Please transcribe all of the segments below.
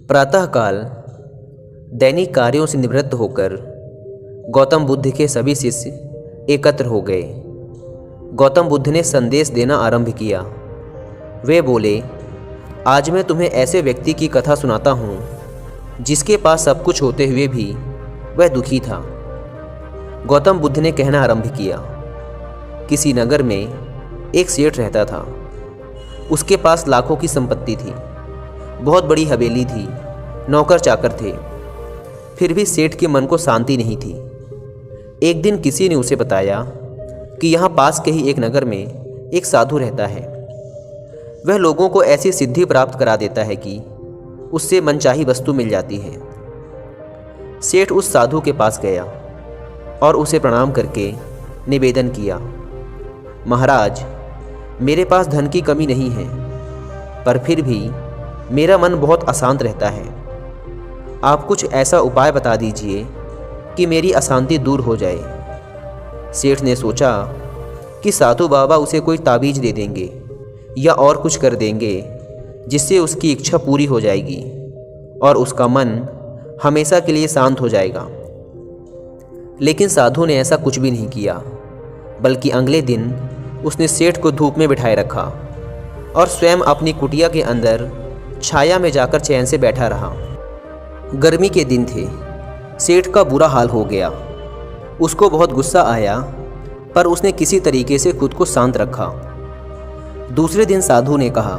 प्रातःकाल दैनिक कार्यों से निवृत्त होकर गौतम बुद्ध के सभी शिष्य एकत्र हो गए। गौतम बुद्ध ने संदेश देना आरंभ किया। वे बोले, आज मैं तुम्हें ऐसे व्यक्ति की कथा सुनाता हूँ जिसके पास सब कुछ होते हुए भी वह दुखी था। गौतम बुद्ध ने कहना आरंभ किया, किसी नगर में एक सेठ रहता था। उसके पास लाखों की संपत्ति थी, बहुत बड़ी हवेली थी, नौकर चाकर थे। फिर भी सेठ के मन को शांति नहीं थी। एक दिन किसी ने उसे बताया कि यहाँ पास के ही एक नगर में एक साधु रहता है। वह लोगों को ऐसी सिद्धि प्राप्त करा देता है कि उससे मनचाही वस्तु मिल जाती है। सेठ उस साधु के पास गया और उसे प्रणाम करके निवेदन किया, महाराज, मेरे पास धन की कमी नहीं है, पर फिर भी मेरा मन बहुत अशांत रहता है। आप कुछ ऐसा उपाय बता दीजिए कि मेरी अशांति दूर हो जाए। सेठ ने सोचा कि साधु बाबा उसे कोई ताबीज दे देंगे या और कुछ कर देंगे जिससे उसकी इच्छा पूरी हो जाएगी और उसका मन हमेशा के लिए शांत हो जाएगा। लेकिन साधु ने ऐसा कुछ भी नहीं किया, बल्कि अगले दिन उसने सेठ को धूप में बिठाए रखा और स्वयं अपनी कुटिया के अंदर छाया में जाकर चैन से बैठा रहा। गर्मी के दिन थे। सेठ का बुरा हाल हो गया। उसको बहुत गुस्सा आया, पर उसने किसी तरीके से खुद को शांत रखा। दूसरे दिन साधु ने कहा,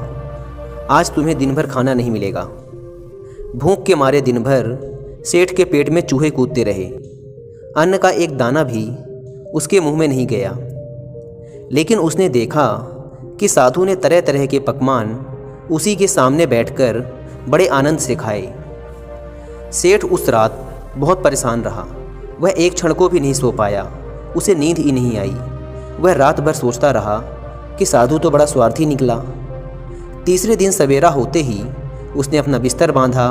आज तुम्हें दिन भर खाना नहीं मिलेगा। भूख के मारे दिन भर सेठ के पेट में चूहे कूदते रहे। अन्न का एक दाना भी उसके मुंह में नहीं गया। लेकिन उसने देखा कि साधु ने तरह तरह के पकवान उसी के सामने बैठकर बड़े आनंद से खाए। सेठ उस रात बहुत परेशान रहा। वह एक क्षण को भी नहीं सो पाया। उसे नींद ही नहीं आई। वह रात भर सोचता रहा कि साधु तो बड़ा स्वार्थी निकला। तीसरे दिन सवेरा होते ही उसने अपना बिस्तर बांधा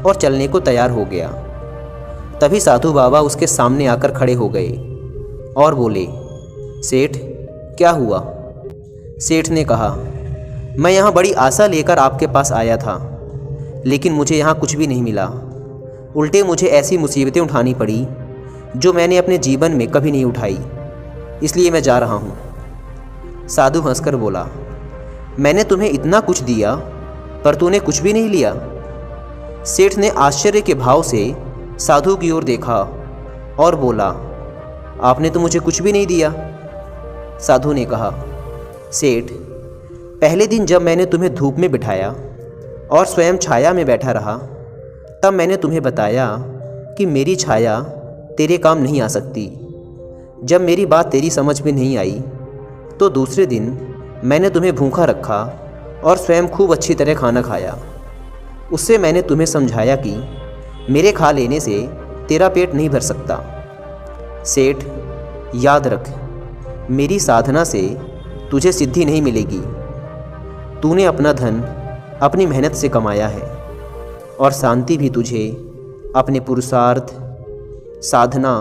और चलने को तैयार हो गया। तभी साधु बाबा उसके सामने आकर खड़े हो गए और बोले, सेठ, क्या हुआ? सेठ ने कहा, मैं यहाँ बड़ी आशा लेकर आपके पास आया था, लेकिन मुझे यहाँ कुछ भी नहीं मिला। उल्टे मुझे ऐसी मुसीबतें उठानी पड़ी जो मैंने अपने जीवन में कभी नहीं उठाई, इसलिए मैं जा रहा हूँ। साधु हंसकर बोला, मैंने तुम्हें इतना कुछ दिया पर तूने कुछ भी नहीं लिया। सेठ ने आश्चर्य के भाव से साधु की ओर देखा और बोला, आपने तो मुझे कुछ भी नहीं दिया। साधु ने कहा, सेठ, पहले दिन जब मैंने तुम्हें धूप में बिठाया और स्वयं छाया में बैठा रहा, तब मैंने तुम्हें बताया कि मेरी छाया तेरे काम नहीं आ सकती। जब मेरी बात तेरी समझ में नहीं आई तो दूसरे दिन मैंने तुम्हें भूखा रखा और स्वयं खूब अच्छी तरह खाना खाया। उससे मैंने तुम्हें समझाया कि मेरे खा लेने से तेरा पेट नहीं भर सकता। सेठ, याद रख, मेरी साधना से तुझे सिद्धि नहीं मिलेगी। तूने अपना धन अपनी मेहनत से कमाया है और शांति भी तुझे अपने पुरुषार्थ, साधना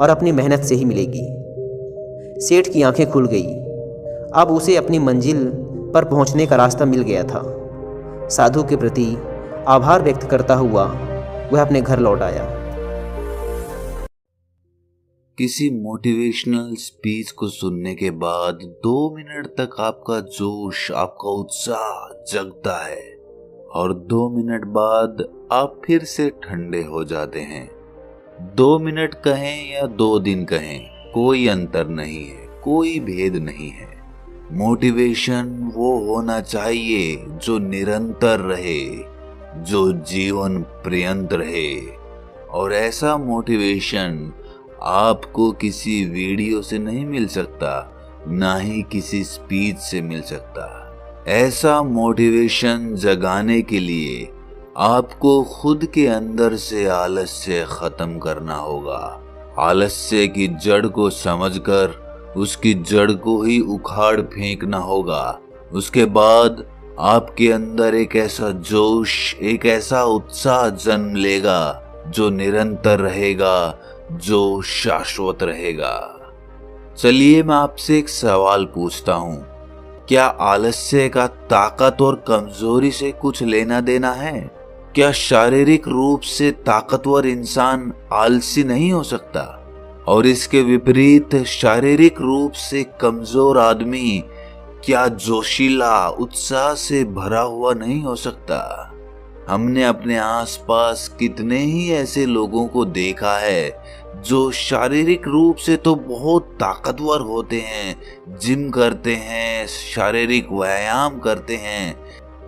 और अपनी मेहनत से ही मिलेगी। सेठ की आंखें खुल गई। अब उसे अपनी मंजिल पर पहुंचने का रास्ता मिल गया था। साधु के प्रति आभार व्यक्त करता हुआ वह अपने घर लौट आया। किसी मोटिवेशनल स्पीच को सुनने के बाद 2 मिनट तक आपका जोश, आपका उत्साह जगता है और 2 मिनट बाद आप फिर से ठंडे हो जाते हैं। 2 मिनट कहें या 2 दिन कहें, कोई अंतर नहीं है, कोई भेद नहीं है। मोटिवेशन वो होना चाहिए जो निरंतर रहे, जो जीवन पर्यंत रहे। और ऐसा मोटिवेशन आपको किसी वीडियो से नहीं मिल सकता, ना ही किसी स्पीच से मिल सकता। ऐसा मोटिवेशन जगाने के लिए आपको खुद के अंदर से आलस्य खत्म करना होगा। आलस्य की जड़ को समझकर उसकी जड़ को ही उखाड़ फेंकना होगा। उसके बाद आपके अंदर एक ऐसा जोश, एक ऐसा उत्साह जन्म लेगा जो निरंतर रहेगा, जो शाश्वत रहेगा। चलिए मैं आपसे एक सवाल पूछता हूँ, क्या आलस्य का ताकत और कमजोरी से कुछ लेना देना है? क्या शारीरिक रूप से ताकतवर इंसान आलसी नहीं हो सकता? और इसके विपरीत शारीरिक रूप से कमजोर आदमी क्या जोशीला, उत्साह से भरा हुआ नहीं हो सकता? हमने अपने आसपास कितने ही ऐसे लोगों को देखा है जो शारीरिक रूप से तो बहुत ताकतवर होते हैं, जिम करते हैं, शारीरिक व्यायाम करते हैं,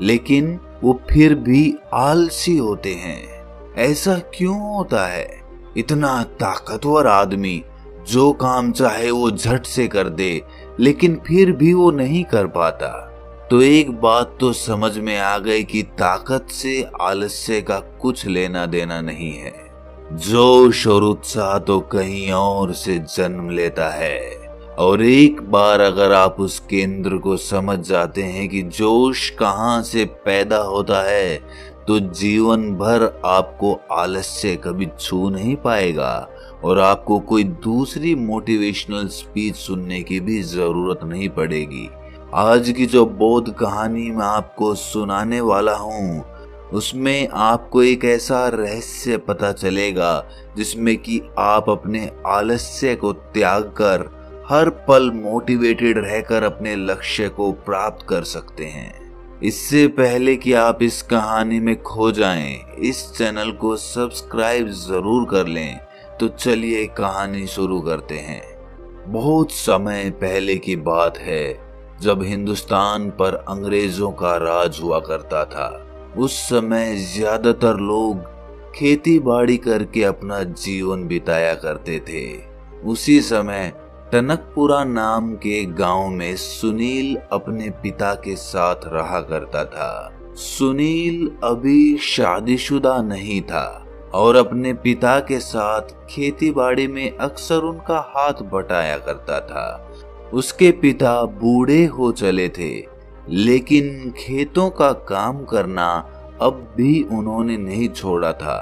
लेकिन वो फिर भी आलसी होते हैं। ऐसा क्यों होता है? इतना ताकतवर आदमी जो काम चाहे वो झट से कर दे, लेकिन फिर भी वो नहीं कर पाता। तो एक बात तो समझ में आ गई कि ताकत से आलस्य का कुछ लेना देना नहीं है। जोश और उत्साह तो कहीं और से जन्म लेता है, और एक बार अगर आप उस केंद्र को समझ जाते हैं कि जोश कहाँ से पैदा होता है, तो जीवन भर आपको आलस्य कभी छू नहीं पाएगा और आपको कोई दूसरी मोटिवेशनल स्पीच सुनने की भी जरूरत नहीं पड़ेगी। आज की जो बोध कहानी मैं आपको सुनाने वाला हूँ, उसमें आपको एक ऐसा रहस्य पता चलेगा जिसमें कि आप अपने आलस्य को त्याग कर हर पल मोटिवेटेड रहकर अपने लक्ष्य को प्राप्त कर सकते हैं। इससे पहले कि आप इस कहानी में खो जाएं, इस चैनल को सब्सक्राइब जरूर कर लें। तो चलिए कहानी शुरू करते हैं। बहुत समय पहले की बात है, जब हिंदुस्तान पर अंग्रेजों का राज हुआ करता था। उस समय ज्यादातर लोग खेती बाड़ी करके अपना जीवन बिताया करते थे। उसी समय टनकपुरा नाम के गांव में सुनील अपने पिता के साथ रहा करता था। सुनील अभी शादीशुदा नहीं था और अपने पिता के साथ खेती बाड़ी में अक्सर उनका हाथ बटाया करता था। उसके पिता बूढ़े हो चले थे, लेकिन खेतों का काम करना अब भी उन्होंने नहीं छोड़ा था।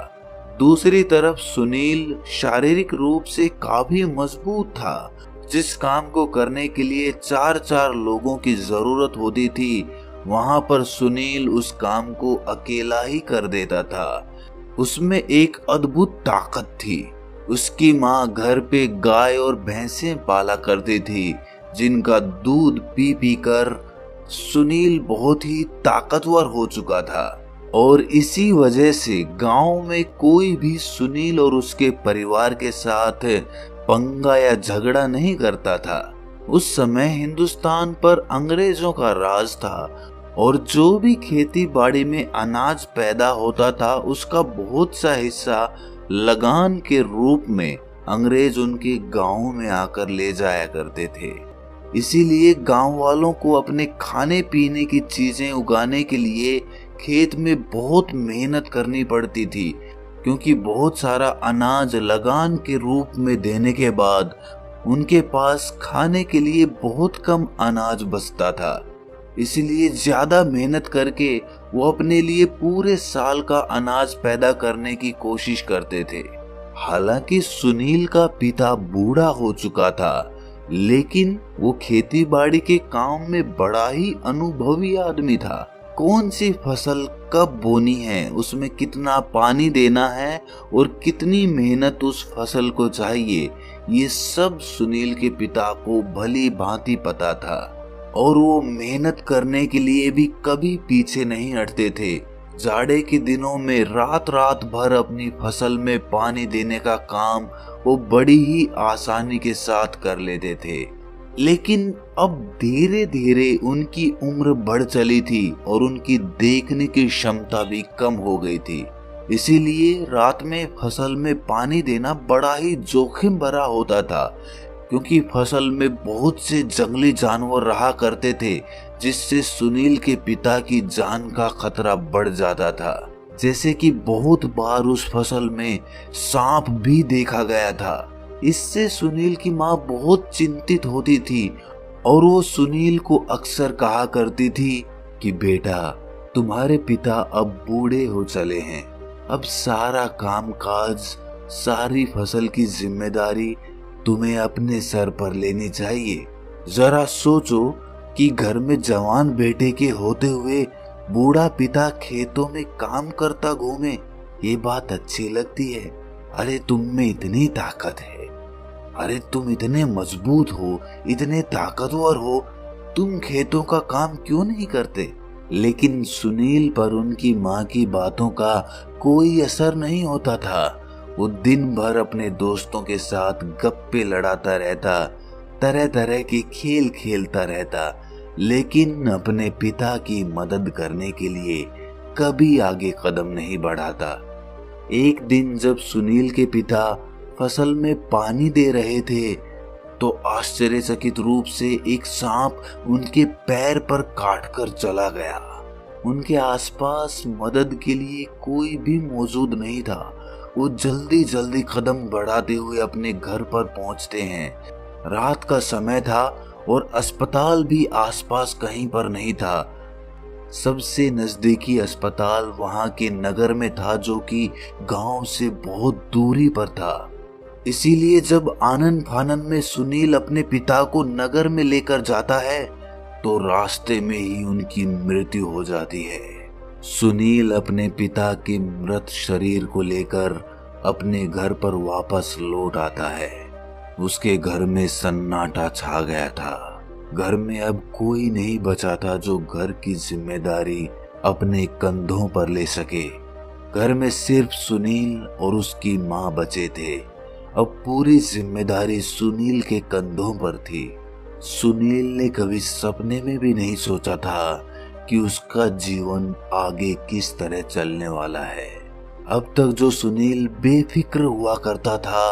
दूसरी तरफ सुनील शारीरिक रूप से काफी मजबूत था। जिस काम को करने के लिए 4 लोगों की जरूरत होती थी, वहां पर सुनील उस काम को अकेला ही कर देता था। उसमें एक अद्भुत ताकत थी। उसकी माँ घर पे गाय और भैंसें पाला करती थी, जिनका दूध पी पी कर सुनील बहुत ही ताकतवर हो चुका था। और इसी वजह से गांव में कोई भी सुनील और उसके परिवार के साथ पंगा या झगड़ा नहीं करता था। उस समय हिंदुस्तान पर अंग्रेजों का राज था और जो भी खेती बाड़ी में अनाज पैदा होता था, उसका बहुत सा हिस्सा लगान के रूप में अंग्रेज उनके गांव में आकर ले जाया करते थे। इसीलिए गांव वालों को अपने खाने पीने की चीजें उगाने के लिए खेत में बहुत मेहनत करनी पड़ती थी, क्योंकि बहुत सारा अनाज लगान के रूप में देने के बाद उनके पास खाने के लिए बहुत कम अनाज बचता था। इसलिए ज्यादा मेहनत करके वो अपने लिए पूरे साल का अनाज पैदा करने की कोशिश करते थे। हालांकि सुनील का पिता बूढ़ा हो चुका था, लेकिन वो खेती बाड़ी के काम में बड़ा ही अनुभवी आदमी था। कौन सी फसल कब बोनी है, उसमें कितना पानी देना है और कितनी मेहनत उस फसल को चाहिए, ये सब सुनील के पिता को भली भांति पता था। और वो मेहनत करने के लिए भी कभी पीछे नहीं हटते थे। जाड़े के दिनों में रात रात भर अपनी फसल में पानी देने का काम वो बड़ी ही आसानी के साथ कर लेते थे। लेकिन अब धीरे धीरे उनकी उम्र बढ़ चली थी और उनकी देखने की क्षमता भी कम हो गई थी। इसीलिए रात में फसल में पानी देना बड़ा ही जोखिम भरा होता था, क्योंकि फसल में बहुत से जंगली जानवर रहा करते थे, जिससे सुनील के पिता की जान का खतरा बढ़ जाता था। जैसे कि बहुत बार उस फसल में सांप भी देखा गया था। इससे सुनील की माँ बहुत चिंतित होती थी और वो सुनील को अक्सर कहा करती थी कि बेटा, तुम्हारे पिता अब बूढ़े हो चले हैं, अब सारा कामकाज, सारी फसल की जिम्मेदारी तुम्हें अपने सर पर लेनी चाहिए। जरा सोचो कि घर में जवान बेटे के होते हुए बूढ़ा पिता खेतों में काम करता घूमे, ये बात अच्छी लगती है। अरे तुम में इतनी ताकत है, अरे तुम इतने मजबूत हो, इतने ताकतवर हो, तुम खेतों का काम क्यों नहीं करते? लेकिन सुनील पर उनकी माँ की बातों का कोई असर नहीं होता था। वो दिन भर अपने दोस्तों के साथ गप्पे लड़ाता रहता, तरह तरह के खेल खेलता रहता, लेकिन अपने पिता की मदद करने के लिए कभी आगे कदम नहीं बढ़ाता। एक दिन जब सुनील के पिता फसल में पानी दे रहे थे तो आश्चर्यचकित रूप से एक सांप उनके पैर पर काटकर चला गया। उनके आसपास मदद के लिए कोई भी मौजूद नहीं था। वो जल्दी जल्दी कदम बढ़ाते हुए अपने घर पर पहुंचते हैं। रात का समय था और अस्पताल भी आसपास कहीं पर नहीं था। सबसे नजदीकी अस्पताल वहां के नगर में था, जो कि गांव से बहुत दूरी पर था। इसीलिए जब आनन फानन में सुनील अपने पिता को नगर में लेकर जाता है तो रास्ते में ही उनकी मृत्यु हो जाती है। सुनील अपने पिता के मृत शरीर को लेकर अपने घर पर वापस लौट आता है। उसके घर में सन्नाटा छा गया था। घर में अब कोई नहीं बचा था जो घर की जिम्मेदारी अपने कंधों पर ले सके। घर में सिर्फ सुनील और उसकी माँ बचे थे। अब पूरी जिम्मेदारी सुनील के कंधों पर थी। सुनील ने कभी सपने में भी नहीं सोचा था कि उसका जीवन आगे किस तरह चलने वाला है। अब तक जो सुनील बेफिक्र हुआ करता था,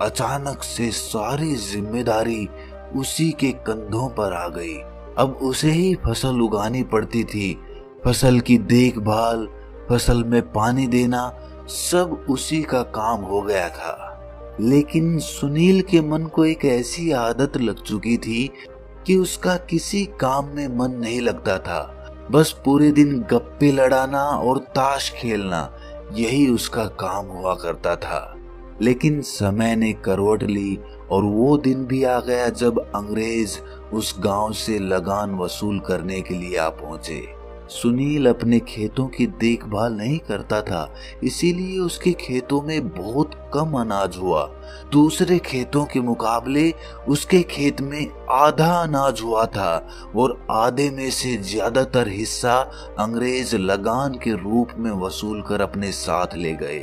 अचानक से सारी जिम्मेदारी उसी के कंधों पर आ गई। अब उसे ही फसल उगानी पड़ती थी। फसल की देखभाल, फसल में पानी देना, सब उसी का काम हो गया था। लेकिन सुनील के मन को एक ऐसी आदत लग चुकी थी कि उसका किसी काम में मन नहीं लगता था। बस पूरे दिन गप्पे लड़ाना और ताश खेलना, यही उसका काम हुआ करता था। लेकिन समय ने करवट ली और वो दिन भी आ गया जब अंग्रेज उस गांव से लगान वसूल करने के लिए आ पहुंचे। सुनील अपने खेतों की देखभाल नहीं करता था, इसीलिए उसके खेतों में बहुत कम अनाज हुआ। दूसरे खेतों के मुकाबले उसके खेत में आधा अनाज हुआ था और आधे में से ज्यादातर हिस्सा अंग्रेज लगान के रूप में वसूल कर अपने साथ ले गए।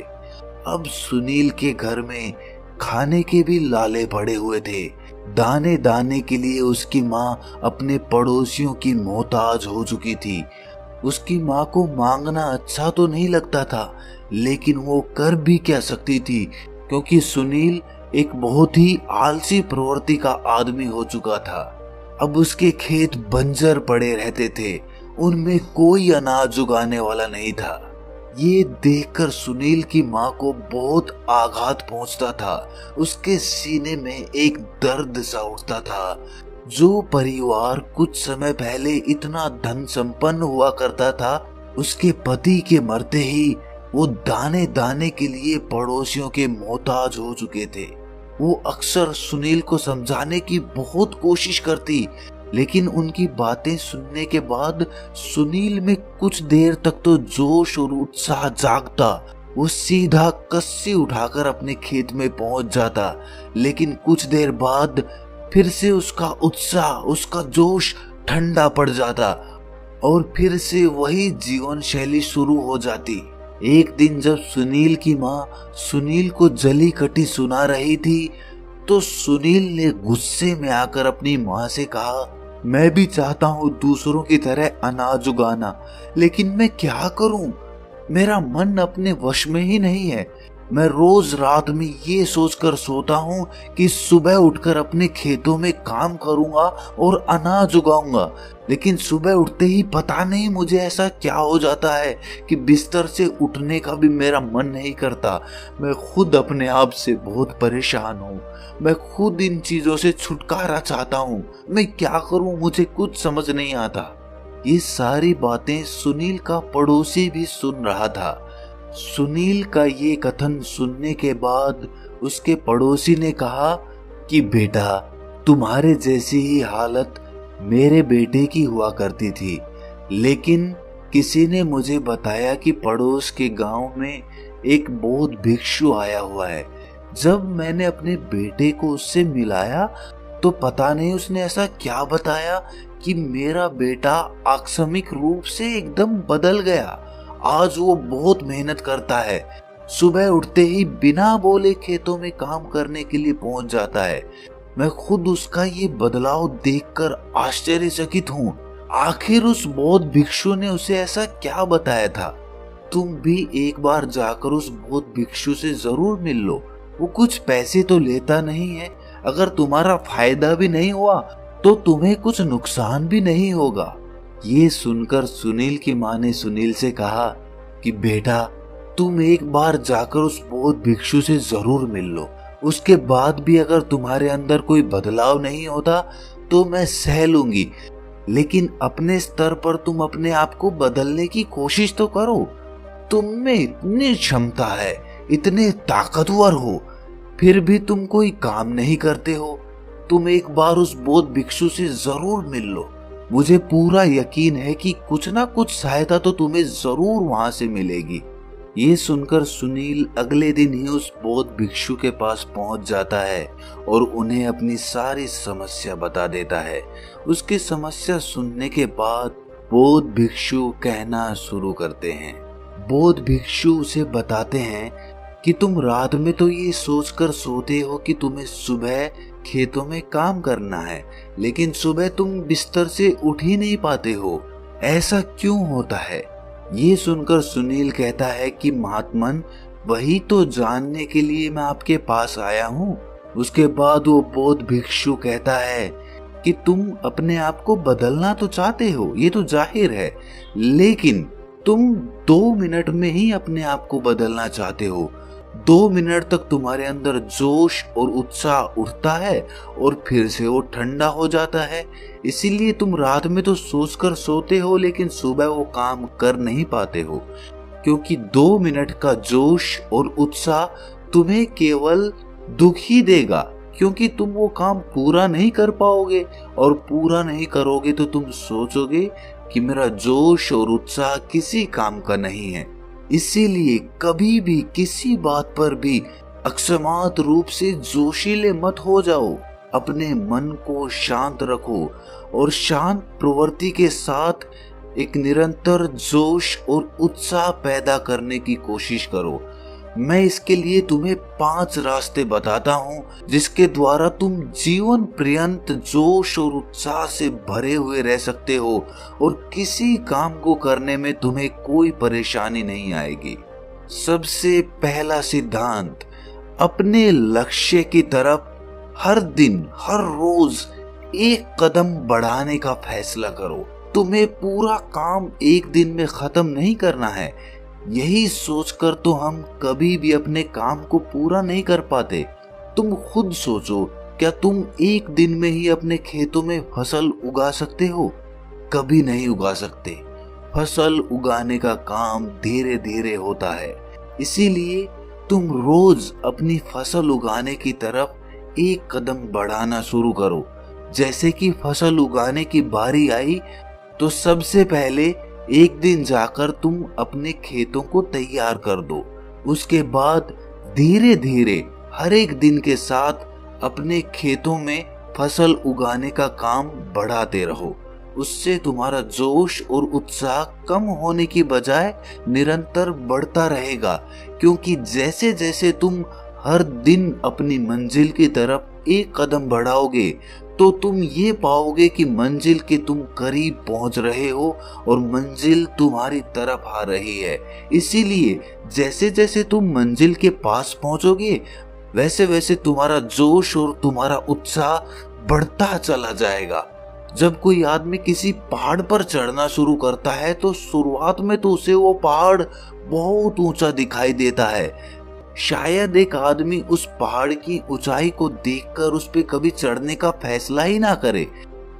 अब सुनील के घर में खाने के भी लाले पड़े हुए थे। दाने दाने के लिए उसकी माँ अपने पड़ोसियों की मोहताज हो चुकी थी। उसकी माँ को मांगना अच्छा तो नहीं लगता था, लेकिन वो कर भी क्या सकती थी, क्योंकि सुनील एक बहुत ही आलसी प्रवृत्ति का आदमी हो चुका था। अब उसके खेत बंजर पड़े रहते थे, उनमें कोई अनाज उगाने वाला नहीं था। ये देखकर सुनील की माँ को बहुत आघात पहुंचता था। उसके सीने में एक दर्द सा उठता था। जो परिवार कुछ समय पहले इतना धन संपन्न हुआ करता था, उसके पति के मरते ही वो दाने दाने के लिए पड़ोसियों के मोहताज हो चुके थे। वो अक्सर सुनील को समझाने की बहुत कोशिश करती, लेकिन उनकी बातें सुनने के बाद सुनील में कुछ देर तक तो जोश और उत्साह जागता। वो सीधा कस्सी उठाकर अपने खेत में पहुंच जाता, लेकिन कुछ देर बाद फिर से उसका उत्साह, उसका जोश ठंडा पड़ जाता और फिर से वही जीवन शैली शुरू हो जाती। एक दिन जब सुनील की माँ सुनील को जली कटी सुना रही थी, तो सुनील ने गुस्से में आकर अपनी माँ से कहा, मैं भी चाहता हूँ दूसरों की तरह अनाज उगाना, लेकिन मैं क्या करूँ? मेरा मन अपने वश में ही नहीं है। मैं रोज रात में ये सोचकर सोता हूँ कि सुबह उठकर अपने खेतों में काम करूंगा और अनाज उगाऊंगा, लेकिन सुबह उठते ही पता नहीं मुझे ऐसा क्या हो जाता है कि बिस्तर से उठने का भी मेरा मन नहीं करता। मैं खुद अपने आप से बहुत परेशान हूँ। मैं खुद इन चीजों से छुटकारा चाहता हूँ। मैं क्या करूँ, मुझे कुछ समझ नहीं आता। ये सारी बातें सुनील का पड़ोसी भी सुन रहा था। सुनील का ये कथन सुनने के बाद उसके पड़ोसी ने कहा कि बेटा, तुम्हारे जैसी ही हालत मेरे बेटे की हुआ करती थी, लेकिन किसी ने मुझे बताया कि पड़ोस के गांव में एक बौद्ध भिक्षु आया हुआ है। जब मैंने अपने बेटे को उससे मिलाया तो पता नहीं उसने ऐसा क्या बताया कि मेरा बेटा आकस्मिक रूप से एकदम बदल गया। आज वो बहुत मेहनत करता है, सुबह उठते ही बिना बोले खेतों में काम करने के लिए पहुंच जाता है। मैं खुद उसका ये बदलाव देखकर आश्चर्यचकित हूँ। आखिर उस बौद्ध भिक्षु ने उसे ऐसा क्या बताया था? तुम भी एक बार जाकर उस बौद्ध भिक्षु से जरूर मिल लो। वो कुछ पैसे तो लेता नहीं है। अगर तुम्हारा फायदा भी नहीं हुआ तो तुम्हें कुछ नुकसान भी नहीं होगा। ये सुनकर सुनील की माँ ने सुनील से कहा कि बेटा, तुम एक बार जाकर उस बौद्ध भिक्षु से जरूर मिल लो। उसके बाद भी अगर तुम्हारे अंदर कोई बदलाव नहीं होता तो मैं सह लूंगी, लेकिन अपने स्तर पर तुम अपने आप को बदलने की कोशिश तो करो। तुम में इतनी क्षमता है, इतने ताकतवर हो, फिर भी तुम कोई काम नहीं करते हो। तुम एक बार उस बौद्ध भिक्षु से जरूर मिल लो। मुझे पूरा यकीन है कि कुछ ना कुछ सहायता तो तुम्हें जरूर वहां से मिलेगी। ये सुनकर सुनील अगले दिन ही उस बौद्ध भिक्षु के पास पहुंच जाता है और उन्हें अपनी सारी समस्या बता देता है। उसकी समस्या सुनने के बाद बौद्ध भिक्षु कहना शुरू करते हैं। बौद्ध भिक्षु उसे बताते हैं कि तुम रात में तो ये सोचकर सोते हो कि तुम्हें सुबह खेतों में काम करना है, लेकिन सुबह तुम बिस्तर से उठ ही नहीं पाते हो। ऐसा क्यों होता है? ये सुनकर सुनील कहता है कि महात्मन, वही तो जानने के लिए मैं आपके पास आया हूँ। उसके बाद वो बौद्ध भिक्षु कहता है कि तुम अपने आप को बदलना तो चाहते हो, ये तो जाहिर है, लेकिन तुम 2 मिनट में ही अपने आप को बदलना चाहते हो। 2 मिनट तक तुम्हारे अंदर जोश और उत्साह उठता है और फिर से वो ठंडा हो जाता है। इसीलिए तुम रात में तो सोचकर सोते हो, लेकिन सुबह वो काम कर नहीं पाते हो, क्योंकि 2 मिनट का जोश और उत्साह तुम्हें केवल दुख ही देगा, क्योंकि तुम वो काम पूरा नहीं कर पाओगे, और पूरा नहीं करोगे तो तुम सोचोगे कि मेरा जोश और उत्साह किसी काम का नहीं है। इसीलिए कभी भी किसी बात पर भी अकस्मात रूप से जोशीले मत हो जाओ। अपने मन को शांत रखो और शांत प्रवृत्ति के साथ एक निरंतर जोश और उत्साह पैदा करने की कोशिश करो। मैं इसके लिए तुम्हें 5 रास्ते बताता हूँ, जिसके द्वारा तुम जीवन पर्यंत जोश और उत्साह से भरे हुए रह सकते हो और किसी काम को करने में तुम्हें कोई परेशानी नहीं आएगी। सबसे पहला सिद्धांत, अपने लक्ष्य की तरफ हर दिन हर रोज एक कदम बढ़ाने का फैसला करो। तुम्हें पूरा काम एक दिन में खत्म नहीं करना है। यही सोचकर तो हम कभी भी अपने काम को पूरा नहीं कर पाते। तुम खुद सोचो, क्या तुम एक दिन में ही अपने खेतों में फसल उगा सकते हो? कभी नहीं उगा सकते। फसल उगाने का काम धीरे धीरे होता है। इसीलिए तुम रोज अपनी फसल उगाने की तरफ एक कदम बढ़ाना शुरू करो। जैसे कि फसल उगाने की बारी आई तो सबसे पहले एक दिन जाकर तुम अपने खेतों को तैयार कर दो। उसके बाद धीरे धीरे हर एक दिन के साथ अपने खेतों में फसल उगाने का काम बढ़ाते रहो। उससे तुम्हारा जोश और उत्साह कम होने की बजाय निरंतर बढ़ता रहेगा, क्योंकि जैसे जैसे तुम हर दिन अपनी मंजिल की तरफ एक कदम बढ़ाओगे तो तुम ये पाओगे कि मंजिल के तुम करीब पहुंच रहे हो और मंजिल तुम्हारी तरफ आ रही है। इसीलिए जैसे जैसे तुम मंजिल के पास पहुंचोगे वैसे वैसे तुम्हारा जोश और तुम्हारा उत्साह बढ़ता चला जाएगा। जब कोई आदमी किसी पहाड़ पर चढ़ना शुरू करता है तो शुरुआत में तो उसे वो पहाड़ बहुत ऊंचा दिखाई देता है। शायद एक आदमी उस पहाड़ की ऊंचाई को देखकर उस पे कभी चढ़ने का फैसला ही ना करे,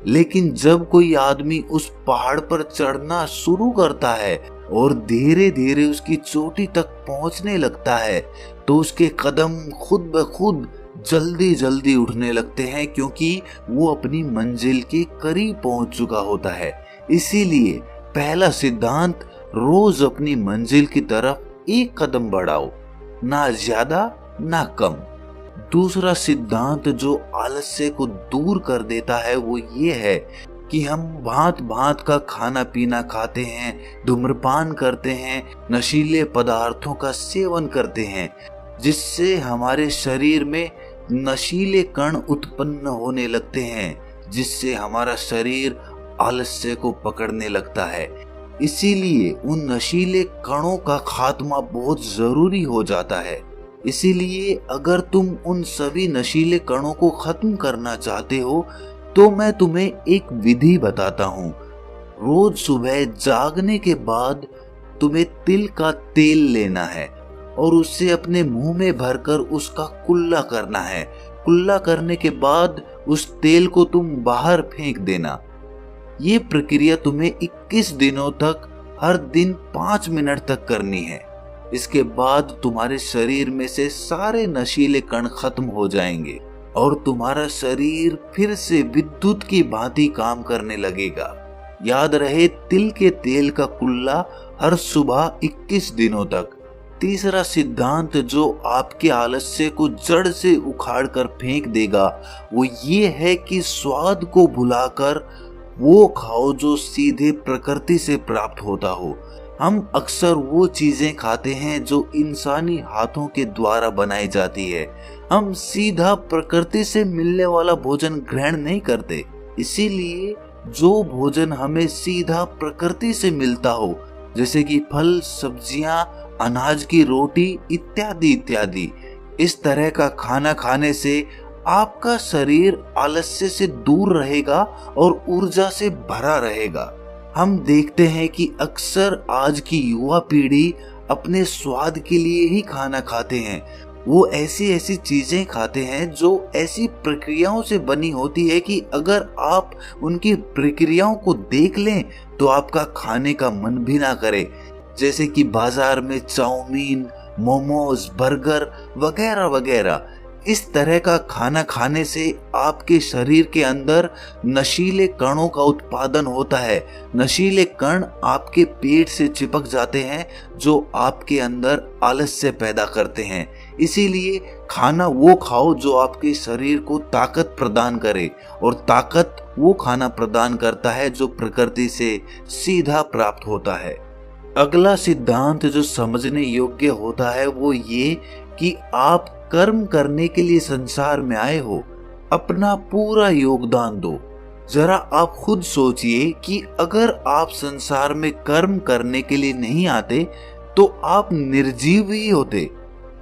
लेकिन जब कोई आदमी उस पहाड़ पर चढ़ना शुरू करता है और धीरे धीरे उसकी चोटी तक पहुंचने लगता है तो उसके कदम खुद ब खुद जल्दी जल्दी उठने लगते हैं, क्योंकि वो अपनी मंजिल के करीब पहुंच चुका होता है। इसीलिए पहला सिद्धांत, रोज अपनी मंजिल की तरफ एक कदम बढ़ाओ, ना ज्यादा ना कम। दूसरा सिद्धांत जो आलस्य को दूर कर देता है वो ये है कि हम भांत भांत का खाना पीना खाते हैं, धूम्रपान करते हैं, नशीले पदार्थों का सेवन करते हैं, जिससे हमारे शरीर में नशीले कण उत्पन्न होने लगते हैं, जिससे हमारा शरीर आलस्य को पकड़ने लगता है। इसीलिए उन नशीले कणों का खात्मा बहुत जरूरी हो जाता है। इसीलिए अगर तुम उन सभी नशीले कणों को खत्म करना चाहते हो तो मैं तुम्हें एक विधि बताता हूँ। रोज सुबह जागने के बाद तुम्हें तिल का तेल लेना है और उससे अपने मुंह में भरकर उसका कुल्ला करना है। कुल्ला करने के बाद उस तेल को तुम बाहर फेंक देना। ये प्रक्रिया तुम्हें 21 दिनों तक हर दिन 5 मिनट तक करनी है। इसके बाद तुम्हारे शरीर में से सारे नशीले कण खत्म हो जाएंगे और तुम्हारा शरीर फिर से विद्युत की भांति काम करने लगेगा। याद रहे, तिल के तेल का कुल्ला हर सुबह 21 दिनों तक। तीसरा सिद्धांत जो आपके आलस्य को जड़ से उखाड़ कर फेंक देगा वो ये है कि स्वाद को भुलाकर वो खाओ जो सीधे प्रकृति से प्राप्त होता हो। हम अक्सर वो चीजें खाते हैं जो इंसानी हाथों के द्वारा बनाई जाती है। हम सीधा प्रकृति से मिलने वाला भोजन ग्रहण नहीं करते। इसीलिए जो भोजन हमें सीधा प्रकृति से मिलता हो, जैसे कि फल, सब्जियां, अनाज की रोटी इत्यादि इत्यादि, इस तरह का खाना खाने से आपका शरीर आलस्य से दूर रहेगा और ऊर्जा से भरा रहेगा। हम देखते हैं कि अक्सर आज की युवा पीढ़ी अपने स्वाद के लिए ही खाना खाते हैं। वो ऐसी ऐसी चीजें खाते हैं जो ऐसी प्रक्रियाओं से बनी होती है कि अगर आप उनकी प्रक्रियाओं को देख लें तो आपका खाने का मन भी ना करे। जैसे कि बाजार में चाउमीन, मोमोज, बर्गर वगैरह वगैरह। इस तरह का खाना खाने से आपके शरीर के अंदर नशीले कणों का उत्पादन होता है। नशीले कण आपके पेट से चिपक जाते हैं जो आपके अंदर आलस्य पैदा करते हैं। इसीलिए खाना वो खाओ जो आपके शरीर को ताकत प्रदान करे, और ताकत वो खाना प्रदान करता है जो प्रकृति से सीधा प्राप्त होता है। अगला सिद्धांत जो समझने योग्य होता है वो ये कि आप कर्म करने के लिए संसार में आए हो, अपना पूरा योगदान दो। जरा आप खुद सोचिए कि अगर आप संसार में कर्म करने के लिए नहीं आते तो आप निर्जीव ही होते।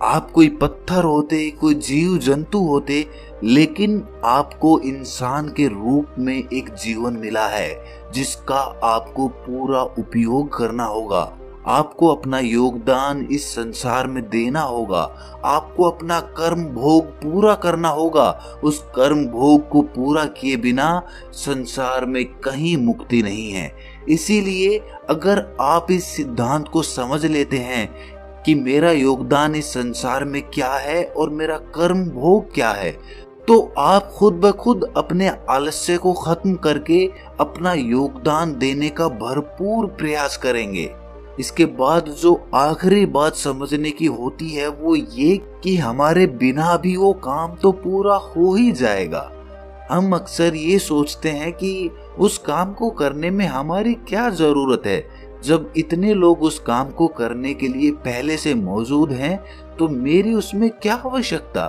आप कोई पत्थर होते, कोई जीव जंतु होते, लेकिन आपको इंसान के रूप में एक जीवन मिला है जिसका आपको पूरा उपयोग करना होगा। आपको अपना योगदान इस संसार में देना होगा। आपको अपना कर्म भोग पूरा करना होगा। उस कर्म भोग को पूरा किए बिना संसार में कहीं मुक्ति नहीं है। इसीलिए अगर आप इस सिद्धांत को समझ लेते हैं कि मेरा योगदान इस संसार में क्या है और मेरा कर्म भोग क्या है, तो आप खुद ब खुद अपने आलस्य को खत्म करके अपना योगदान देने का भरपूर प्रयास करेंगे। इसके बाद जो आखिरी बात समझने की होती है वो ये कि हमारे बिना भी वो काम तो पूरा हो ही जाएगा। हम अक्सर ये सोचते हैं कि उस काम को करने में हमारी क्या जरूरत है, जब इतने लोग उस काम को करने के लिए पहले से मौजूद हैं तो मेरी उसमें क्या आवश्यकता।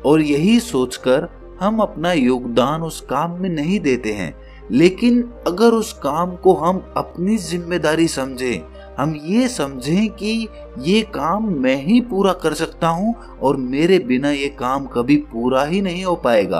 और यही सोचकर हम अपना योगदान उस काम में नहीं देते हैं। लेकिन अगर उस काम को हम अपनी जिम्मेदारी समझें, हम ये समझें कि ये काम मैं ही पूरा कर सकता हूँ और मेरे बिना ये काम कभी पूरा ही नहीं हो पाएगा,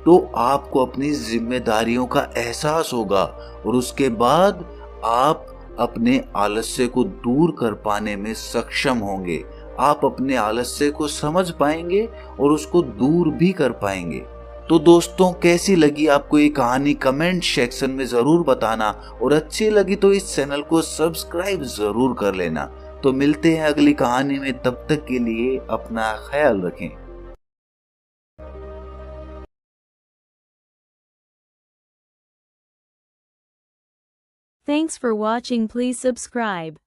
तो आपको अपनी जिम्मेदारियों का एहसास होगा और उसके बाद आप अपने आलस्य को दूर कर पाने में सक्षम होंगे। आप अपने आलस्य को समझ पाएंगे और उसको दूर भी कर पाएंगे। तो दोस्तों, कैसी लगी आपको ये कहानी कमेंट सेक्शन में जरूर बताना, और अच्छी लगी तो इस चैनल को सब्सक्राइब जरूर कर लेना। तो मिलते हैं अगली कहानी में, तब तक के लिए अपना ख्याल रखें। Thanks for watching. Please subscribe.